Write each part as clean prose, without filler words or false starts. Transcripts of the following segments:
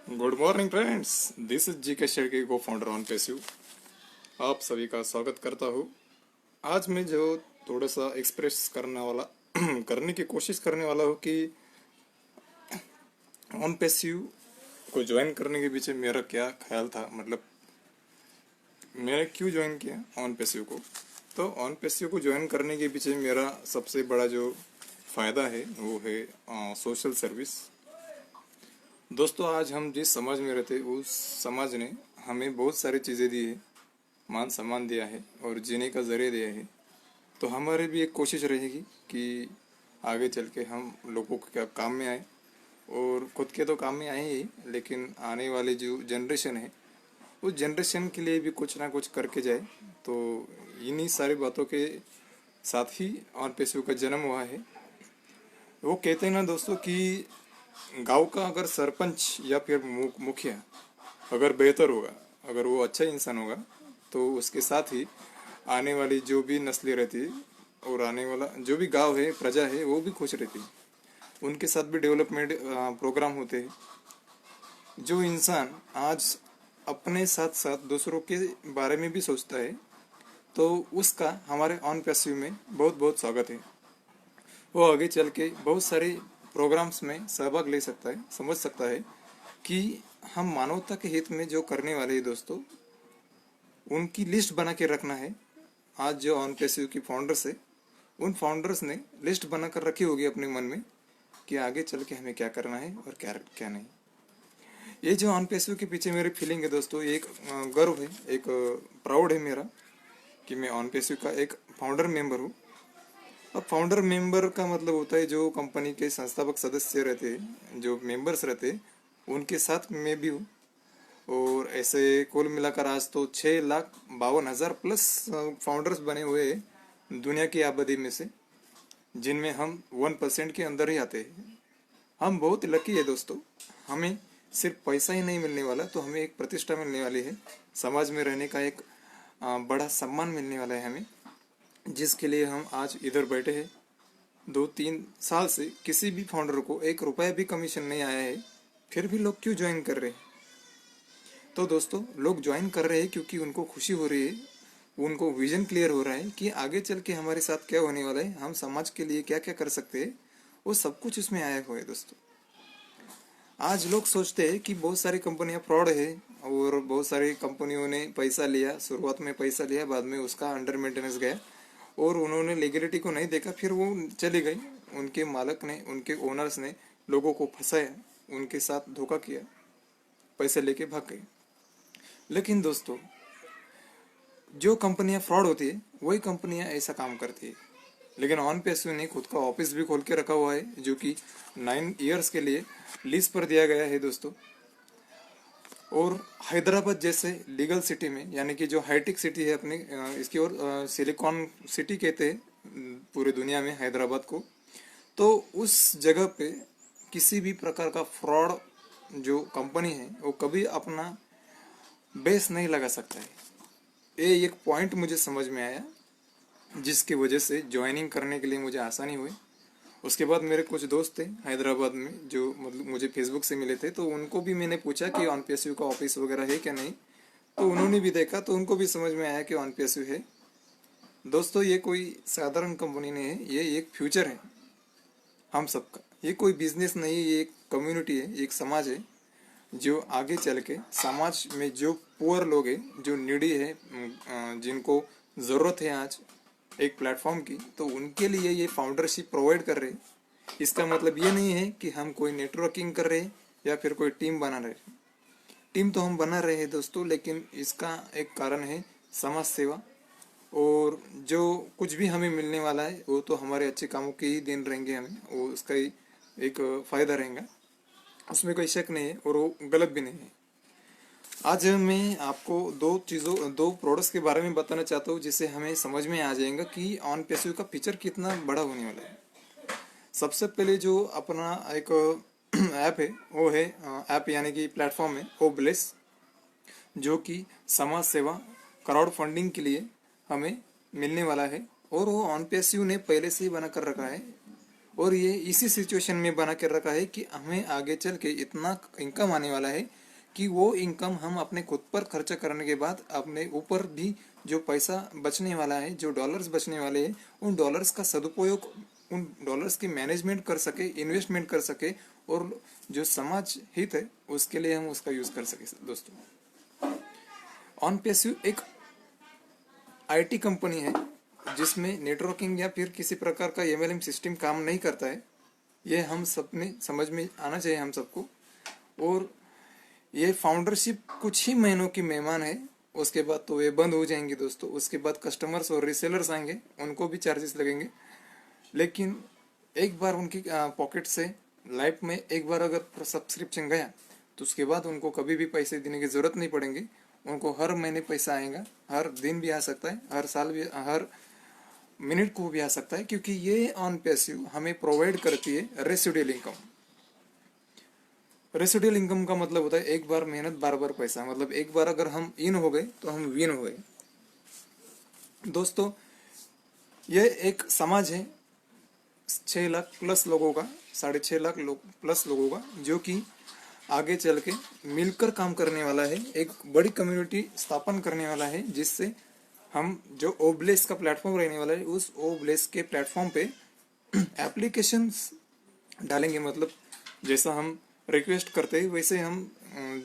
Good morning friends, this is G K Shedke को founder on passive. आप सभी का स्वागत करता हूँ। आज मैं जो थोड़ा सा एक्सप्रेस करने वाला करने की कोशिश करने वाला हूँ कि ऑन पेसिव को ज्वाइन करने के पीछे मेरा क्या ख्याल था, मतलब मैंने क्यों ज्वाइन किया ऑन पेसिव को। तो ऑन पेसिव को ज्वाइन करने के पीछे मेरा सबसे बड़ा जो फ़ायदा है वो है सोशल सर्विस। दोस्तों, आज हम जिस समाज में रहते उस समाज ने हमें बहुत सारी चीज़ें दी है, मान सम्मान दिया है और जीने का जरिए दिया है। तो हमारी भी एक कोशिश रहेगी कि आगे चल के हम लोगों के क्या काम में आए, और खुद के तो काम में आए ही, लेकिन आने वाली जो जनरेशन है उस जनरेशन के लिए भी कुछ ना कुछ करके जाए। तो इन्हीं सारी बातों के साथ ही ऑन पेशू का जन्म हुआ है। वो कहते हैं ना दोस्तों कि गांव का अगर सरपंच या फिर मुखिया अगर बेहतर होगा, अगर वो अच्छा इंसान होगा, तो उसके साथ ही आने वाली जो भी नस्लें रहती है और आने वाला जो भी गांव है, प्रजा है, वो भी खुश रहती है। उनके साथ भी डेवलपमेंट प्रोग्राम होते हैं। जो इंसान आज अपने साथ साथ दूसरों के बारे में भी सोचता है, तो उसका हमारे ऑन पैसिव में बहुत बहुत स्वागत है। वो आगे चल के बहुत सारे प्रोग्राम्स में सहभाग ले सकता है, समझ सकता है कि हम मानवता के हित में जो करने वाले हैं दोस्तों, उनकी लिस्ट बना के रखना है। आज जो ऑन पैसिव की फाउंडर्स है, उन फाउंडर्स ने लिस्ट बनाकर रखी होगी अपने मन में कि आगे चल के हमें क्या करना है और क्या क्या नहीं। ये जो ऑन पैसिव के पीछे मेरी फीलिंग है दोस्तों, एक गर्व है, एक प्राउड है मेरा कि मैं ऑन पैसिव का एक फाउंडर मेंबर हूँ। अब फाउंडर मेंबर का मतलब होता है जो कंपनी के संस्थापक सदस्य रहते हैं, जो मेंबर्स रहते हैं, उनके साथ मैं भी हूँ। और ऐसे कुल मिलाकर आज तो 6,52,000 प्लस फाउंडर्स बने हुए हैं दुनिया की आबादी में से, जिनमें हम 1% के अंदर ही आते हैं। हम बहुत लकी है दोस्तों। हमें सिर्फ पैसा ही नहीं मिलने वाला, तो हमें एक प्रतिष्ठा मिलने वाली है, समाज में रहने का एक बड़ा सम्मान मिलने वाला है हमें, जिसके लिए हम आज इधर बैठे हैं। 2-3 साल से किसी भी फाउंडर को 1 रुपया भी कमीशन नहीं आया है, फिर भी लोग क्यों ज्वाइन कर रहे हैं? तो दोस्तों, लोग ज्वाइन कर रहे हैं क्योंकि उनको खुशी हो रही है, उनको विजन क्लियर हो रहा है कि आगे चल के हमारे साथ क्या होने वाला है, हम समाज के लिए क्या क्या कर सकते हैं। वो सब कुछ उसमें आया हुआ है दोस्तों। आज लोग सोचते हैं कि बहुत सारी कंपनियां फ्रॉड है और बहुत सारी कंपनियों ने पैसा लिया, शुरुआत में पैसा लिया, बाद में उसका अंडर मेंटेनेंस गया और उन्होंने लीगलिटी को नहीं देखा, फिर वो चली गई। उनके मालक ने, उनके ओनर्स ने लोगों को फंसाया, उनके साथ धोखा किया, पैसे लेके भाग गए। लेकिन दोस्तों, जो कंपनियां फ्रॉड होती है वही कंपनियां ऐसा काम करती है। लेकिन ऑन पेसो ने खुद का ऑफिस भी खोल के रखा हुआ है, जो कि 9 ईयर्स के लिए लीज पर दिया गया है दोस्तों। और हैदराबाद जैसे लीगल सिटी में, यानी कि जो हाईटेक सिटी है अपने, इसकी ओर सिलिकॉन सिटी कहते हैं पूरे दुनिया में हैदराबाद को। तो उस जगह पे किसी भी प्रकार का फ्रॉड जो कंपनी है वो कभी अपना बेस नहीं लगा सकता है। ये एक पॉइंट मुझे समझ में आया, जिसकी वजह से ज्वाइनिंग करने के लिए मुझे आसानी हुई। उसके बाद मेरे कुछ दोस्त थे हैदराबाद में, जो मतलब मुझे फेसबुक से मिले थे, तो उनको भी मैंने पूछा कि ऑन पीएसयू का ऑफिस वगैरह है क्या नहीं। तो उन्होंने भी देखा, तो उनको भी समझ में आया कि ऑन पीएसयू है। दोस्तों, ये कोई साधारण कंपनी नहीं है, ये एक फ्यूचर है हम सबका। ये कोई बिजनेस नहीं है, ये एक कम्युनिटी है, एक समाज है, जो आगे चल के समाज में जो पुअर लोग हैं, जो नीडी है, जिनको ज़रूरत है आज एक प्लेटफॉर्म की, तो उनके लिए ये फाउंडरशिप प्रोवाइड कर रहे हैं। इसका मतलब ये नहीं है कि हम कोई नेटवर्किंग कर रहे हैं या फिर कोई टीम बना रहे हैं। टीम तो हम बना रहे हैं दोस्तों, लेकिन इसका एक कारण है समाज सेवा। और जो कुछ भी हमें मिलने वाला है वो तो हमारे अच्छे कामों के ही दिन रहेंगे, हमें वो उसका ही एक फ़ायदा रहेगा, उसमें कोई शक नहीं है और वो गलत भी नहीं है। आज मैं आपको दो प्रोडक्ट्स के बारे में बताना चाहता हूँ, जिससे हमें समझ में आ जाएगा कि ऑन पैसिव का फीचर कितना बड़ा होने वाला है। सबसे पहले जो अपना एक ऐप है वो है, ऐप यानी कि प्लेटफॉर्म है ओब्लेस, जो कि समाज सेवा क्राउड फंडिंग के लिए हमें मिलने वाला है। और वो ऑन पैसिव ने पहले से ही बना कर रखा है। और ये इसी सिचुएशन में बना कर रखा है कि हमें आगे चल के इतना इनकम आने वाला है कि वो इनकम हम अपने खुद पर खर्चा करने के बाद अपने ऊपर भी जो पैसा बचने वाला है, जो डॉलर्स बचने वाले हैं, उन डॉलर्स का सदुपयोग, उन डॉलर्स की मैनेजमेंट कर सके, इन्वेस्टमेंट कर सके और जो समाज हित है उसके लिए हम उसका यूज कर सके। दोस्तों, ऑन पैसिव एक आईटी कंपनी है जिसमें नेटवर्किंग या फिर किसी प्रकार का एमएलएम सिस्टम काम नहीं करता है। ये हम सब में समझ में आना चाहिए हम सबको। और ये फाउंडरशिप कुछ ही महीनों की मेहमान है, उसके बाद तो वे बंद हो जाएंगे दोस्तों। उसके बाद कस्टमर्स और रीसेलर्स आएंगे, उनको भी चार्जेस लगेंगे। लेकिन एक बार उनकी पॉकेट से लाइफ में एक बार अगर सब्सक्रिप्शन गया तो उसके बाद उनको कभी भी पैसे देने की जरूरत नहीं पड़ेंगे। उनको हर महीने पैसा आएगा, हर दिन भी आ सकता है, हर साल भी, हर मिनट को भी आ सकता है, क्योंकि ये ऑन पैसिव हमें प्रोवाइड करती है रेसिडुअल इनकम। रेसिडुअल इनकम का मतलब होता है एक बार मेहनत बार बार पैसा, मतलब एक बार अगर हम इन हो गए तो हम विन हो गए। दोस्तों, यह एक समाज है 6 लाख प्लस लोगों का, 6.5 लाख लोग प्लस लोगों का, जो कि आगे चल के मिलकर काम करने वाला है, एक बड़ी कम्युनिटी स्थापन करने वाला है, जिससे हम जो ओब्लेस का प्लेटफॉर्म रहने वाला है उस ओब्लेस के प्लेटफॉर्म पे एप्लीकेशंस डालेंगे। मतलब जैसा हम रिक्वेस्ट करते हैं वैसे हम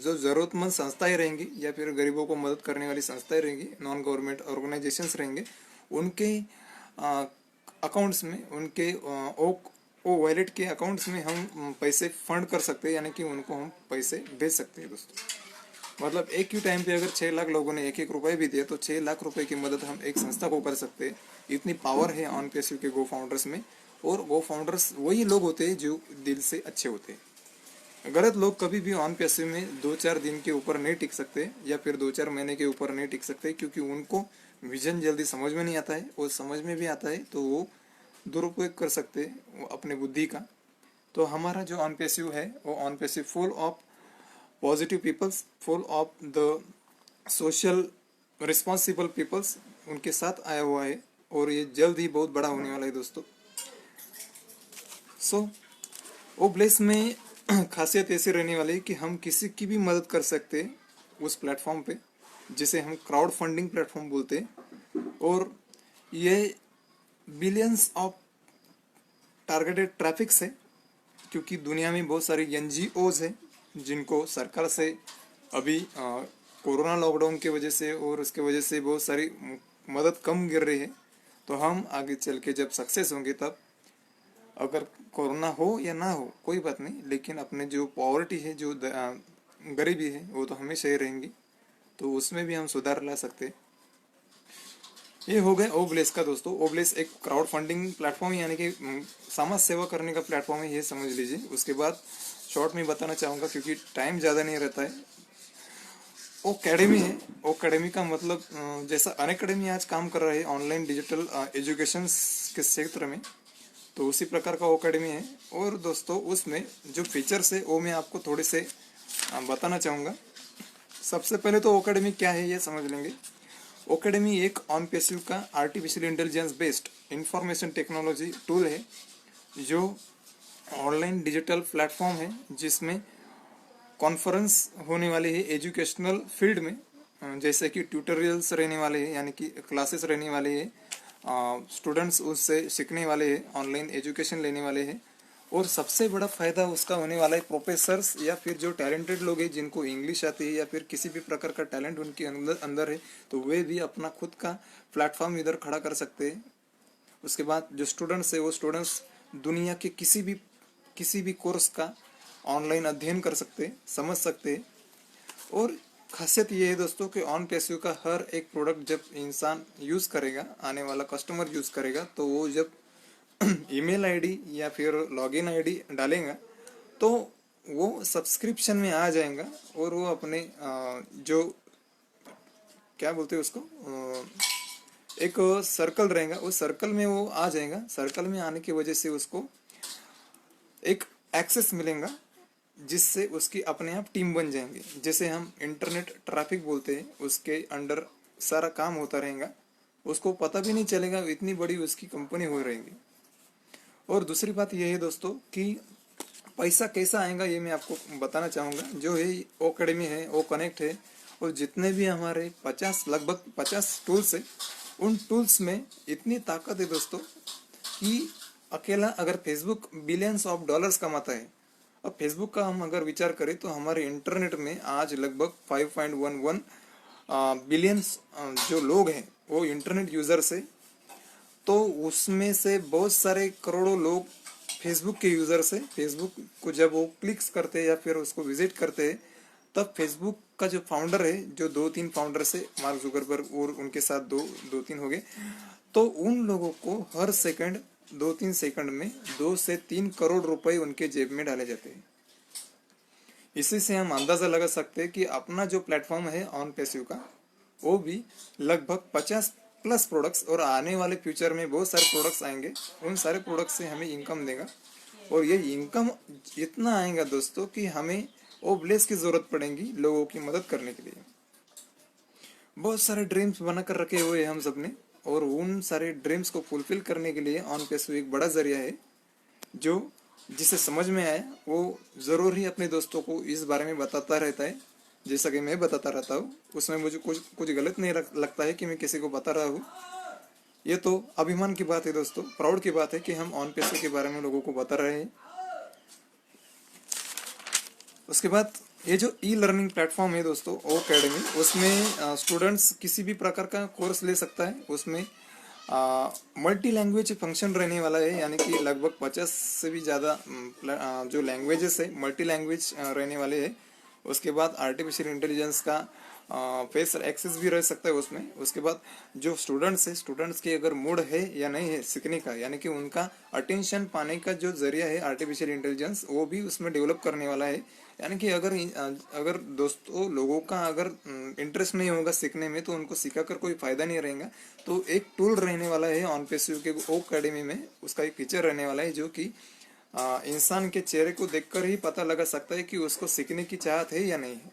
जो ज़रूरतमंद संस्थाएं रहेंगी या फिर गरीबों को मदद करने वाली संस्थाएं रहेंगी, नॉन गवर्नमेंट ऑर्गेनाइजेशंस रहेंगे, उनके अकाउंट्स में, उनके ओ वॉलेट के अकाउंट्स में हम पैसे फंड कर सकते हैं, यानी कि उनको हम पैसे भेज सकते हैं। दोस्तों, मतलब एक ही टाइम पे अगर 6 लाख लोगों ने 1-1 रुपए भी दिया तो 6 लाख रुपए की मदद हम एक संस्था को कर सकते हैं। इतनी पावर है ऑन पैसिव के गो फाउंडर्स में। और गो फाउंडर्स वही लोग होते हैं जो दिल से अच्छे होते हैं। गलत लोग कभी भी ऑन पैसिव में 2-4 दिन के ऊपर नहीं टिक सकते या फिर 2-4 महीने के ऊपर नहीं टिक सकते, क्योंकि उनको विजन जल्दी समझ में नहीं आता है, और समझ में भी आता है तो वो दुरुपयोग कर सकते हैं अपने बुद्धि का। तो हमारा जो ऑन पैसिव है वो on passive full of positive peoples, full of the social responsible peoples उनके साथ आया हुआ है, और ये जल्द ही बहुत बड़ा होने वाला है दोस्तों। सो ओब्लेस में खासियत ऐसी रहने वाली है कि हम किसी की भी मदद कर सकते हैं उस प्लेटफॉर्म पे, जिसे हम क्राउड फंडिंग प्लेटफॉर्म बोलते हैं। और ये बिलियंस ऑफ टारगेटेड ट्रैफिक है, क्योंकि दुनिया में बहुत सारी एनजीओज हैं जिनको सरकार से अभी कोरोना लॉकडाउन की वजह से और उसके वजह से बहुत सारी मदद कम गिर रही है। तो हम आगे चल के जब सक्सेस होंगे तब, अगर कोरोना हो या ना हो कोई बात नहीं, लेकिन अपने जो पॉवर्टी है, जो गरीबी है, वो तो हमेशा ही रहेंगी, तो उसमें भी हम सुधार ला सकते हैं। ये हो गया ओब्लेस का दोस्तों। ओब्लेस एक क्राउड फंडिंग प्लेटफॉर्म यानी कि समाज सेवा करने का प्लेटफॉर्म है, ये समझ लीजिए। उसके बाद शॉर्ट में बताना चाहूँगा क्योंकि टाइम ज़्यादा नहीं रहता है। ओकेडमी है। ओकेडमी का मतलब जैसा अनअकैडमी आज काम कर रहा है ऑनलाइन डिजिटल एजुकेशन के क्षेत्र में, तो उसी प्रकार का ओकेडमी है। और दोस्तों उसमें जो फीचर्स है वो मैं आपको थोड़े से बताना चाहूँगा। सबसे पहले तो ओकेडमी क्या है ये समझ लेंगे। ओकेडमी एक ऑन पैसिव का artificial intelligence based information technology tool है, जो ऑनलाइन डिजिटल प्लेटफॉर्म है जिसमें कॉन्फ्रेंस होने वाली है एजुकेशनल फील्ड में, जैसे कि ट्यूटोरियल्स रहने वाले हैं, यानी कि क्लासेस रहने वाले हैं, स्टूडेंट्स उससे सीखने वाले हैं, ऑनलाइन एजुकेशन लेने वाले हैं। और सबसे बड़ा फायदा उसका होने वाला है प्रोफेसर्स या फिर जो टैलेंटेड लोग हैं जिनको इंग्लिश आती है या फिर किसी भी प्रकार का टैलेंट उनके अंदर है, तो वे भी अपना खुद का प्लेटफॉर्म इधर खड़ा कर सकते हैं। उसके बाद जो स्टूडेंट्स है वो स्टूडेंट्स दुनिया के किसी भी कोर्स का ऑनलाइन अध्ययन कर सकते हैं, समझ सकते हैं। और खासियत ये है दोस्तों कि ऑन पैसिव का हर एक प्रोडक्ट जब इंसान यूज़ करेगा, आने वाला कस्टमर यूज़ करेगा, तो वो जब ईमेल आईडी या फिर लॉगिन आईडी डालेगा तो वो सब्सक्रिप्शन में आ जाएगा, और वो अपने जो क्या बोलते हैं उसको, एक सर्कल रहेगा, उस सर्कल में वो आ जाएगा। सर्कल में आने की वजह से उसको एक एक्सेस मिलेगा, जिससे उसकी अपने आप टीम बन जाएंगे। जैसे हम इंटरनेट ट्रैफिक बोलते हैं, उसके अंडर सारा काम होता रहेगा, उसको पता भी नहीं चलेगा, इतनी बड़ी उसकी कंपनी हो रहेगी। और दूसरी बात ये है दोस्तों कि पैसा कैसा आएगा ये मैं आपको बताना चाहूँगा। जो है ओ अकेडमी है, ओ कनेक्ट है, और जितने भी हमारे 50 लगभग 50 टूल्स है, उन टूल्स में इतनी ताकत है दोस्तों कि अकेला अगर फेसबुक बिलियंस ऑफ डॉलर्स कमाता है। अब फेसबुक का हम अगर विचार करें तो हमारे इंटरनेट में आज लगभग 5.11 बिलियंस जो लोग हैं वो इंटरनेट यूजर्स है। तो उसमें से बहुत सारे करोड़ों लोग फेसबुक के यूजर्स है। फेसबुक को जब वो क्लिक्स करते हैं या फिर उसको विजिट करते हैं, तब फेसबुक का जो फाउंडर है, जो 2-3 फाउंडर से मार्क जुकरबर्ग और उनके साथ दो तीन हो गए, तो उन लोगों को हर सेकंड 2-3 सेकंड में 2 से 3 करोड़ रुपए उनके जेब में डाले जाते हैं। इसी से हम अंदाजा लगा सकते हैं कि अपना जो प्लेटफॉर्म है ऑन पैसिव का, वो भी लगभग 50 प्लस प्रोडक्ट्स, और आने वाले फ्यूचर में बहुत सारे प्रोडक्ट्स आएंगे, उन सारे प्रोडक्ट्स से हमें इनकम देगा। और ये इनकम इतना आएगा दोस्तों कि हमें ओब्लेस की जरूरत पड़ेगी लोगों की मदद करने के लिए। बहुत सारे ड्रीम्स बनाकर रखे हुए हैं हम सब ने, और उन सारे ड्रीम्स को फुलफिल करने के लिए ऑन पैसिव एक बड़ा जरिया है। जो जिसे समझ में आया वो जरूर ही अपने दोस्तों को इस बारे में बताता रहता है, जैसा कि मैं बताता रहता हूँ। उसमें मुझे कुछ गलत नहीं लगता है कि मैं किसी को बता रहा हूँ। ये तो अभिमान की बात है दोस्तों, प्राउड की बात है कि हम ऑन पैसिव के बारे में लोगों को बता रहे हैं। उसके बाद ये जो ई लर्निंग प्लेटफॉर्म है दोस्तों, ओ अकेडमी, उसमें स्टूडेंट्स किसी भी प्रकार का कोर्स ले सकता है। उसमें मल्टी लैंग्वेज फंक्शन रहने वाला है, यानी कि लगभग 50 से भी ज़्यादा जो लैंग्वेजेस है मल्टी लैंग्वेज रहने वाले हैं। उसके बाद आर्टिफिशियल इंटेलिजेंस का फेस एक्सेस भी रह सकता है उसमें। उसके बाद जो स्टूडेंट्स है, स्टूडेंट्स की अगर मूड है या नहीं है सीखने का, यानी कि उनका अटेंशन पाने का जो जरिया है आर्टिफिशियल इंटेलिजेंस, वो भी उसमें डेवलप करने वाला है। यानी कि अगर दोस्तों लोगों का अगर इंटरेस्ट नहीं होगा सीखने में, तो उनको सिखा कर कोई फायदा नहीं रहेगा। तो एक टूल रहने वाला है ऑन पैसिव के ओ अकेडमी में, उसका एक फीचर रहने वाला है जो कि इंसान के चेहरे को देखकर ही पता लगा सकता है कि उसको सीखने की चाहत है या नहीं है।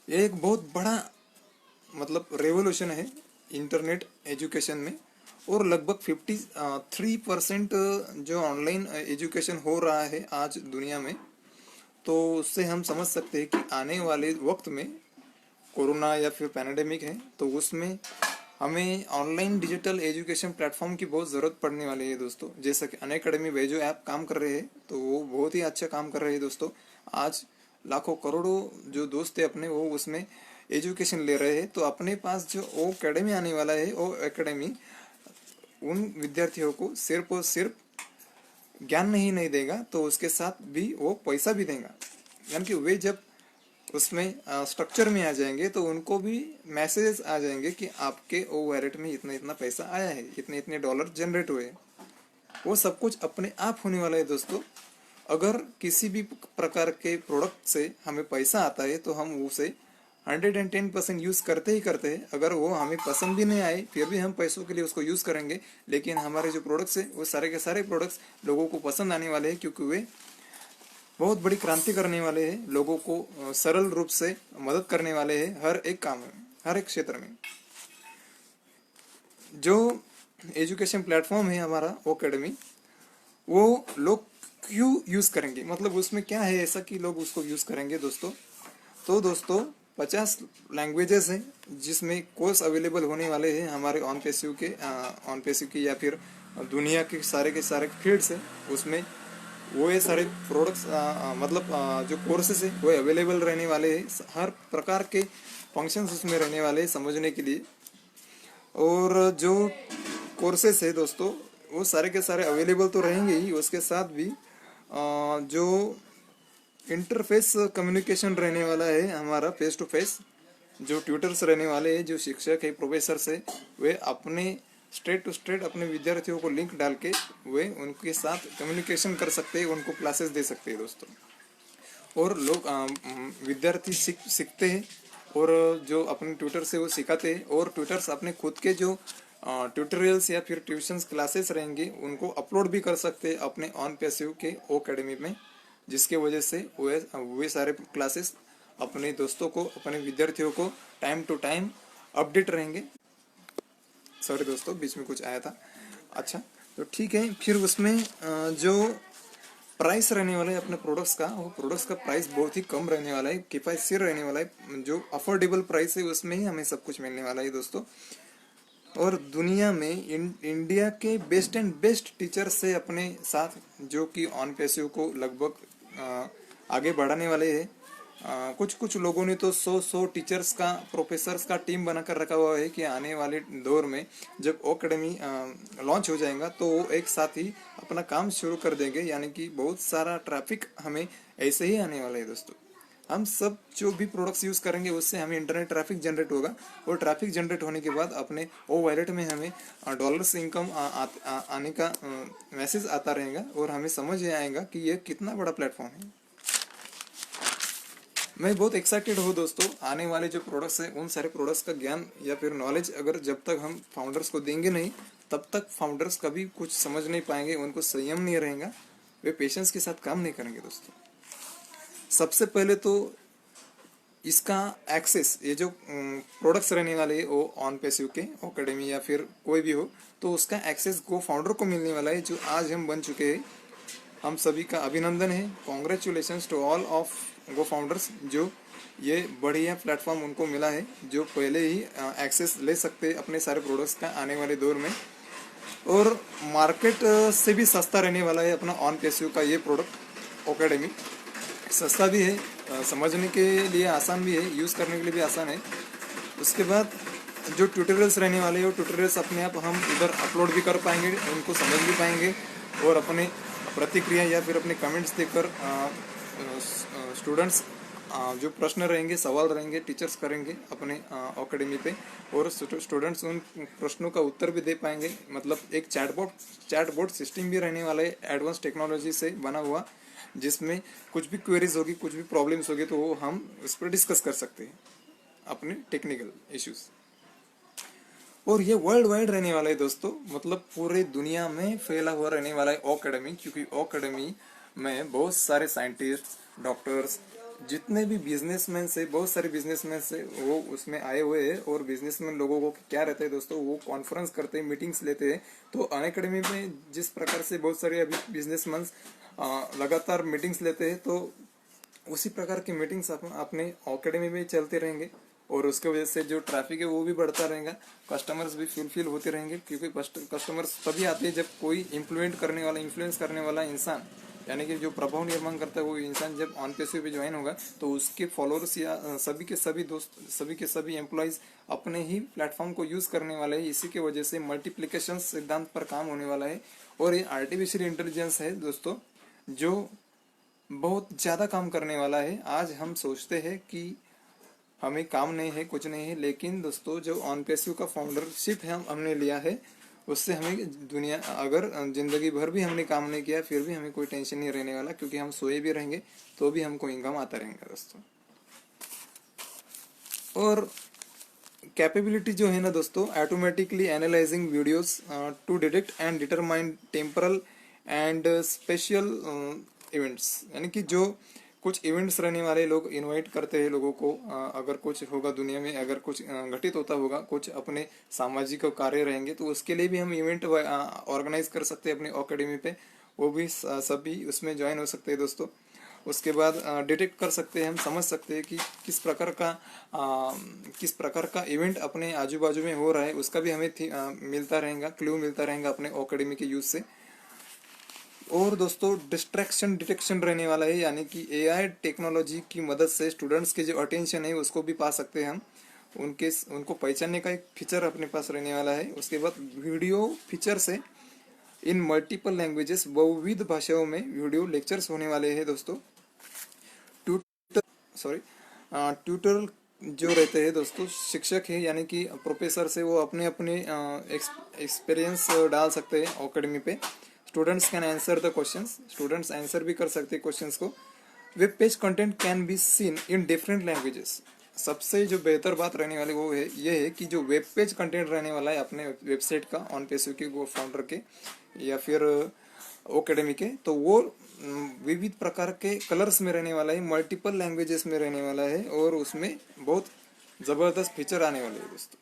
ये एक बहुत बड़ा मतलब रेवोल्यूशन है इंटरनेट एजुकेशन में। और लगभग 53% जो ऑनलाइन एजुकेशन हो रहा है आज दुनिया में, तो उससे हम समझ सकते हैं कि आने वाले वक्त में कोरोना या फिर पैंडेमिक है, तो उसमें हमें ऑनलाइन डिजिटल एजुकेशन प्लेटफॉर्म की बहुत ज़रूरत पड़ने वाली है दोस्तों। जैसा कि अनअकैडमी वे जो ऐप काम कर रहे हैं, तो वो बहुत ही अच्छा काम कर रहे हैं दोस्तों। आज लाखों करोड़ों जो दोस्त है अपने, वो उसमें एजुकेशन ले रहे हैं। तो अपने पास जो ओ अकेडमी आने वाला है, ओ अकेडमी उन विद्यार्थियों को सिर्फ और सिर्फ ज्ञान नहीं देगा, तो उसके साथ भी वो पैसा भी देगा। यानी कि वे जब उसमें स्ट्रक्चर में आ जाएंगे तो उनको भी मैसेजेस आ जाएंगे कि आपके ओ वॉलेट में इतना इतना पैसा आया है, इतने इतने डॉलर जनरेट हुए। वो सब कुछ अपने आप होने वाला है दोस्तों। अगर किसी भी प्रकार के प्रोडक्ट से हमें पैसा आता है तो हम उसे 110% यूज़ करते ही करते हैं। अगर वो हमें पसंद भी नहीं आए फिर भी हम पैसों के लिए उसको यूज़ करेंगे, लेकिन हमारे जो प्रोडक्ट्स है वो सारे के सारे प्रोडक्ट्स लोगों को पसंद आने वाले हैं, क्योंकि वे बहुत बड़ी क्रांति करने वाले हैं, लोगों को सरल रूप से मदद करने वाले हैं हर एक काम में, हर एक क्षेत्र में। जो एजुकेशन प्लेटफॉर्म है हमारा ओ अकेडमी, वो लोग क्यों यूज़ करेंगे, मतलब उसमें क्या है ऐसा कि लोग उसको यूज़ करेंगे दोस्तों। तो दोस्तों 50 लैंग्वेजेस हैं जिसमें कोर्स अवेलेबल होने वाले हैं हमारे ऑन पैसिव के या फिर दुनिया के सारे फील्ड्स हैं। उसमें वो ये सारे प्रोडक्ट्स मतलब जो कोर्सेस है वो अवेलेबल रहने वाले हैं। हर प्रकार के फंक्शंस उसमें रहने वाले हैं समझने के लिए। और जो कोर्सेस है दोस्तों वो सारे के सारे अवेलेबल तो रहेंगे ही, उसके साथ भी जो इंटरफेस कम्युनिकेशन रहने वाला है हमारा फेस टू फेस, जो ट्यूटर्स रहने वाले हैं, जो शिक्षक है, प्रोफेसर्स है, वे अपने स्ट्रेट टू स्ट्रेट अपने विद्यार्थियों को लिंक डाल के वे उनके साथ कम्युनिकेशन कर सकते हैं, उनको क्लासेस दे सकते हैं दोस्तों। और लोग विद्यार्थी सीखते हैं, और जो अपने ट्यूटर से वो सिखाते हैं, और ट्यूटर्स अपने खुद के जो ट्यूटोरियल्स या फिर ट्यूशंस क्लासेस रहेंगे उनको अपलोड भी कर सकते हैं अपने ऑन पैसिव के ओ अकेडमी में, जिसके वजह से वे सारे क्लासेस अपने दोस्तों को, अपने विद्यार्थियों को टाइम टू टाइम अपडेट रहेंगे। सॉरी दोस्तों, बीच में कुछ आया था। अच्छा, तो ठीक है, फिर उसमें जो प्राइस रहने वाला है अपने प्रोडक्ट्स का, वो प्रोडक्ट्स का प्राइस बहुत ही कम रहने वाला है, किफायती रहने वाला है, जो अफोर्डेबल प्राइस है उसमें ही हमें सब कुछ मिलने वाला है दोस्तों। और दुनिया में इंडिया के बेस्ट एंड बेस्ट टीचर से अपने साथ, जो कि ऑन पैसिव को लगभग आगे बढ़ाने वाले हैं। कुछ कुछ लोगों ने तो 100 टीचर्स का, प्रोफेसर्स का टीम बनाकर रखा हुआ है कि आने वाले दौर में जब अकेडमी लॉन्च हो जाएगा तो वो एक साथ ही अपना काम शुरू कर देंगे, यानी कि बहुत सारा ट्रैफिक हमें ऐसे ही आने वाला है दोस्तों। हम सब जो भी प्रोडक्ट्स यूज करेंगे उससे हमें इंटरनेट ट्रैफिक जनरेट होगा, और ट्रैफिक जनरेट होने के बाद अपने ओ वॉलेट में हमें डॉलर्स इनकम आने का मैसेज आता रहेगा, और हमें समझ आएगा कि ये कितना बड़ा प्लेटफॉर्म है। मैं बहुत एक्साइटेड हूँ दोस्तों, आने वाले जो प्रोडक्ट्स हैं उन सारे प्रोडक्ट्स का ज्ञान या फिर नॉलेज अगर जब तक हम फाउंडर्स को देंगे नहीं, तब तक फाउंडर्स कभी कुछ समझ नहीं पाएंगे, उनको संयम नहीं रहेगा, वे पेशेंस के साथ काम नहीं करेंगे दोस्तों। सबसे पहले तो इसका एक्सेस, ये जो प्रोडक्ट्स रहने वाले वो ऑन पैसिव के अकेडमी या फिर कोई भी हो, तो उसका एक्सेस गो फाउंडर को मिलने वाला है, जो आज हम बन चुके हैं। हम सभी का अभिनंदन है, congratulations to all of co founders, जो ये बढ़िया प्लेटफॉर्म उनको मिला है, जो पहले ही एक्सेस ले सकते अपने सारे प्रोडक्ट्स का आने वाले दौर में। और मार्केट से भी सस्ता रहने वाला है अपना ऑन पैसिव का ये प्रोडक्ट अकेडमी। सस्ता भी है, समझने के लिए आसान भी है, यूज़ करने के लिए भी आसान है। उसके बाद जो ट्यूटोरियल्स रहने वाले हैं वो ट्यूटोरियल्स अपने आप हम इधर अपलोड भी कर पाएंगे, उनको समझ भी पाएंगे, और अपने प्रतिक्रिया या फिर अपने कमेंट्स देकर स्टूडेंट्स जो प्रश्न रहेंगे, सवाल रहेंगे, टीचर्स करेंगे अपने अकेडमी पे, और स्टूडेंट्स उन प्रश्नों का उत्तर भी दे पाएंगे। मतलब एक चैटबॉट सिस्टम भी रहने वाला है एडवांस टेक्नोलॉजी से बना हुआ, जिसमें कुछ भी क्वेरीज होगी, कुछ भी प्रॉब्लम्स होगी, तो वो हम उस पर डिस्कस कर सकते हैं अपने टेक्निकल इश्यूज। और ये वर्ल्ड वाइड रहने वाला है दोस्तों, मतलब पूरे दुनिया में फैला हुआ रहने वाला है अकेडमी, क्योंकि अकेडमी में बहुत सारे साइंटिस्ट, डॉक्टर्स, जितने भी बिजनेसमैन से, बहुत सारे बिजनेसमैन से वो उसमें आए हुए हैं। और बिजनेसमैन लोगों को क्या रहता है दोस्तों, वो कॉन्फ्रेंस करते हैं, मीटिंग्स लेते हैं। तो अनअकैडमी में जिस प्रकार से बहुत सारे अभी बिजनेसमैन लगातार मीटिंग्स लेते हैं, तो उसी प्रकार की मीटिंग्स अपने अकेडमी में चलते रहेंगे, और उसके वजह से जो ट्रैफिक है वो भी बढ़ता रहेगा, कस्टमर्स भी फुलफिल होते रहेंगे, क्योंकि कस्टमर्स तभी आते हैं जब कोई इन्फ्लुएंस करने वाला इंसान, यानी कि जो प्रभाव निर्माण करता है वो इंसान जब ऑन पैसिव पे ज्वाइन होगा, तो उसके फॉलोअर्स या सभी के सभी दोस्त, सभी के सभी एम्प्लॉयज अपने ही प्लेटफॉर्म को यूज करने वाले हैं। इसी की वजह से मल्टीप्लिकेशन सिद्धांत पर काम होने वाला है। और ये आर्टिफिशियल इंटेलिजेंस है दोस्तों, जो बहुत ज्यादा काम करने वाला है। आज हम सोचते हैं कि हमें काम नहीं है, कुछ नहीं है, लेकिन दोस्तों जो ऑन पैसिव का फाउंडरशिप है हमने लिया है, उससे हमें दुनिया, अगर जिंदगी भर भी हमने काम नहीं किया फिर भी हमें कोई टेंशन नहीं रहने वाला, क्योंकि हम सोए भी रहेंगे तो भी हमको इनकम आता रहेगा दोस्तों। और कैपेबिलिटी जो है ना दोस्तों, automatically analysing videos to detect and determine temporal and spatial events, यानी कि जो कुछ इवेंट्स रहने वाले लोग इनवाइट करते हैं लोगों को, अगर कुछ होगा दुनिया में, अगर कुछ घटित होता होगा, कुछ अपने सामाजिक कार्य रहेंगे, तो उसके लिए भी हम इवेंट ऑर्गेनाइज कर सकते हैं अपनी अकेडमी पे, वो भी सभी उसमें ज्वाइन हो सकते हैं दोस्तों। उसके बाद डिटेक्ट कर सकते हैं, हम समझ सकते हैं कि किस प्रकार का इवेंट अपने आजू बाजू में हो रहा है, उसका भी हमें मिलता रहेगा, क्लू मिलता रहेगा अपने अकेडमी के यूज से। और दोस्तों डिस्ट्रैक्शन डिटेक्शन रहने वाला है, यानी कि एआई टेक्नोलॉजी की मदद से स्टूडेंट्स के जो अटेंशन है उसको भी पा सकते हैं हम, उनको पहचानने का एक फीचर अपने पास रहने वाला है। उसके बाद वीडियो फीचर से इन मल्टीपल लैंग्वेजेस, बहुविध भाषाओं में वीडियो लेक्चर्स होने वाले हैं दोस्तों। ट्यूटर जो रहते हैं दोस्तों, शिक्षक है यानी कि प्रोफेसर से, वो अपने अपने एक्सपीरियंस डाल सकते हैं अकेडमी पे। Students can answer the questions, students answer भी कर सकते हैं क्वेश्चंस को। Web page content can be seen in different languages. सबसे जो बेहतर बात रहने वाली वो है ये है कि जो वेब पेज कंटेंट रहने वाला है अपने वेबसाइट का, ऑन पैसिव के वो फाउंडर के या फिर अकेडमी के, तो वो विविध प्रकार के कलर्स में रहने वाला है, मल्टीपल लैंग्वेजेस में रहने वाला है, और उसमें बहुत जबरदस्त फीचर आने वाले हैं दोस्तों।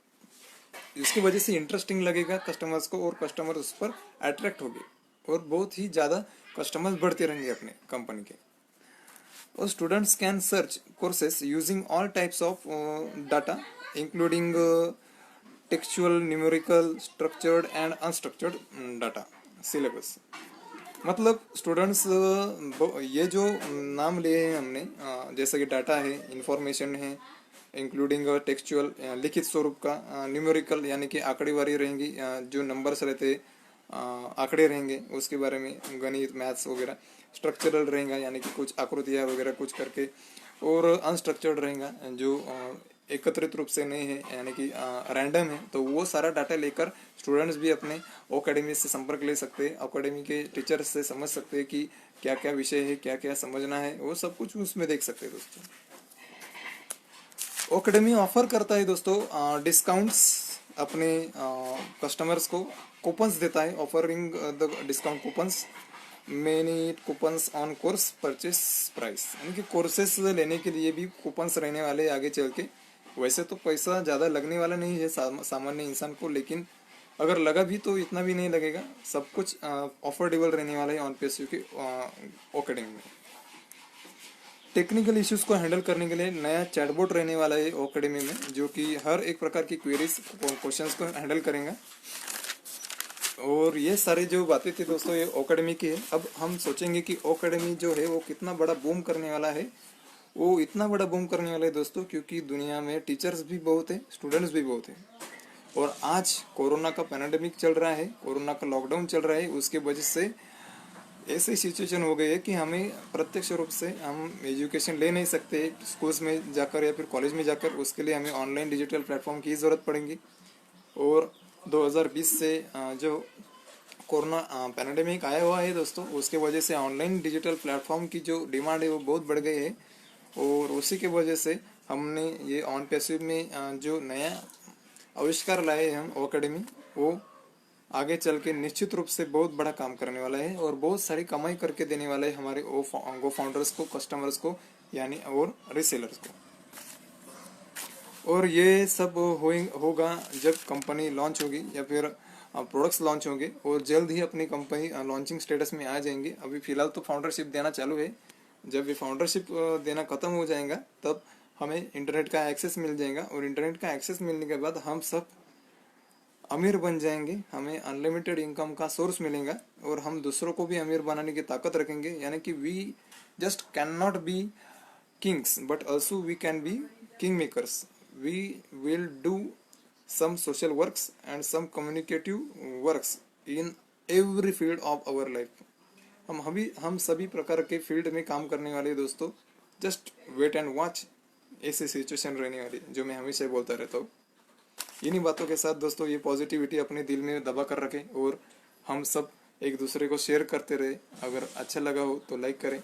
इसकी वजह से इंटरेस्टिंग लगेगा कस्टमर्स को, और कस्टमर उस पर अट्रैक्ट होंगे, और बहुत ही ज़्यादा कस्टमर्स बढ़ते रहेंगे अपने कंपनी के। और students can search courses using all types of data including textual, numerical, structured and unstructured data syllabus. मतलब स्टूडेंट्स ये जो नाम लिए हैं हमने, जैसे कि डाटा है, इंफॉर्मेशन है, इंक्लूडिंग टेक्सचुअल लिखित स्वरूप का, न्यूमेरिकल यानी कि आंकड़ेवारी रहेंगी, जो नंबर्स रहते आंकड़े रहेंगे उसके बारे में, गणित मैथ्स वगैरह, स्ट्रक्चरल रहेगा यानी कि कुछ आकृतियाँ वगैरह कुछ करके, और अनस्ट्रक्चर्ड रहेगा जो एकत्रित रूप से नहीं है यानी कि रैंडम है। तो वो सारा डाटा लेकर स्टूडेंट्स भी अपने अकेडमी से संपर्क ले सकते हैं, अकेडमी के टीचर्स से समझ सकते हैं कि क्या क्या विषय है, क्या क्या समझना है, वो सब कुछ उसमें देख सकते हैं दोस्तों। अकेडमी ऑफर करता है दोस्तों डिस्काउंट्स अपने कस्टमर्स को, कूपन्स देता है, offering the discount coupons, many coupons on course purchase price, यानी कि कोर्सेस लेने के लिए भी कूपन्स रहने वाले आगे चल के। वैसे तो पैसा ज़्यादा लगने वाला नहीं है सामान्य इंसान को, लेकिन अगर लगा भी तो इतना भी नहीं लगेगा, सब कुछ अफोर्डेबल रहने वाला है ऑन PSU के अकेडमी में। टेक्निकल इश्यूज को हैंडल करने के लिए नया चैटबॉट रहने वाला है अकेडमी में, जो कि हर एक प्रकार की क्वेरीज क्वेश्चंस को हैंडल करेगा। और ये सारी जो बातें थी दोस्तों ये अकेडमी की है। अब हम सोचेंगे कि अकेडमी जो है वो कितना बड़ा बूम करने वाला है। वो इतना बड़ा बूम करने वाला है दोस्तों क्योंकि दुनिया में टीचर्स भी बहुत है, स्टूडेंट्स भी बहुत है, और आज कोरोना का पैंडेमिक चल रहा है, कोरोना का लॉकडाउन चल रहा है, उसके वजह से ऐसी सिचुएशन हो गई है कि हमें प्रत्यक्ष रूप से हम एजुकेशन ले नहीं सकते स्कूल्स में जाकर या फिर कॉलेज में जाकर। उसके लिए हमें ऑनलाइन डिजिटल प्लेटफॉर्म की ज़रूरत पड़ेगी। और 2020 से जो कोरोना पैंडेमिक आया हुआ है दोस्तों, उसके वजह से ऑनलाइन डिजिटल प्लेटफॉर्म की जो डिमांड है वो बहुत बढ़ गई है, और उसी की वजह से हमने ये ऑन पैसिव में जो नया आविष्कार लाए हैं हम अकेडमी, वो आगे चल के निश्चित रूप से बहुत बड़ा काम करने वाला है और बहुत सारी कमाई करके देने वाला है हमारे गो फाउंडर्स को, कस्टमर्स को, यानी और रिसेलर्स को। और ये सब होगा जब कंपनी लॉन्च होगी या फिर प्रोडक्ट्स लॉन्च होंगे, और जल्द ही अपनी कंपनी लॉन्चिंग स्टेटस में आ जाएंगे। अभी फिलहाल तो फाउंडरशिप देना चालू है, जब ये फाउंडरशिप देना खत्म हो जाएगा तब हमें इंटरनेट का एक्सेस मिल जाएगा, और इंटरनेट का एक्सेस मिलने के बाद हम सब अमीर बन जाएंगे, हमें अनलिमिटेड इनकम का सोर्स मिलेगा, और हम दूसरों को भी अमीर बनाने की ताकत रखेंगे। यानी कि we just can not be kings but also we can be king makers. We will do some social works and some communicative works in every field of our life। हम सभी प्रकार के फील्ड में काम करने वाले दोस्तों, जस्ट वेट एंड वॉच। ऐसी सिचुएशन रहने वाली जो मैं हमेशा बोलता रहता हूँ। इन्हीं बातों के साथ दोस्तों ये पॉजिटिविटी अपने दिल में दबा कर रखें, और हम सब एक दूसरे को शेयर करते रहे। अगर अच्छा लगा हो तो लाइक करें।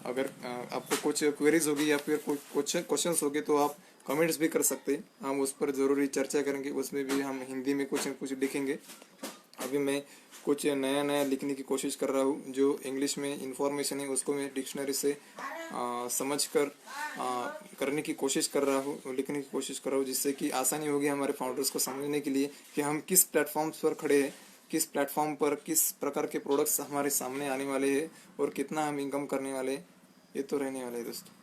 अगर आपको कुछ क्वेरीज होगी या फिर कुछ क्वेश्चंस होंगे तो आप कमेंट्स भी कर सकते हैं, हम उस पर ज़रूरी चर्चा करेंगे। उसमें भी हम हिंदी में कुछ न कुछ लिखेंगे। अभी मैं कुछ नया नया लिखने की कोशिश कर रहा हूँ, जो इंग्लिश में इंफॉर्मेशन है उसको मैं डिक्शनरी से समझ कर करने की कोशिश कर रहा हूँ, लिखने की कोशिश कर रहा हूँ, जिससे कि आसानी होगी हमारे फाउंडर्स को समझने के लिए कि हम किस प्लेटफॉर्म्स पर खड़े हैं, किस प्लेटफॉर्म पर किस प्रकार के प्रोडक्ट्स हमारे सामने आने वाले हैं, और कितना हम इनकम करने वाले हैं। ये तो रहने वाले है दोस्तों।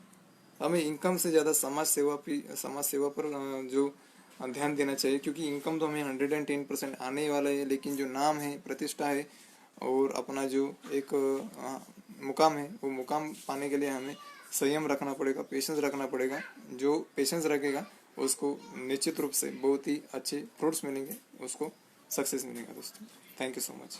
हमें इनकम से ज़्यादा समाज सेवा पर जो ध्यान देना चाहिए, क्योंकि इनकम तो हमें 110% आने वाला है, लेकिन जो नाम है, प्रतिष्ठा है, और अपना जो एक मुकाम है, वो मुकाम पाने के लिए हमें संयम रखना पड़ेगा, पेशेंस रखना पड़ेगा। जो पेशेंस रखेगा उसको निश्चित रूप से बहुत ही अच्छे फ्रूट्स मिलेंगे, उसको सक्सेस मिलेगा दोस्तों। Thank you so much.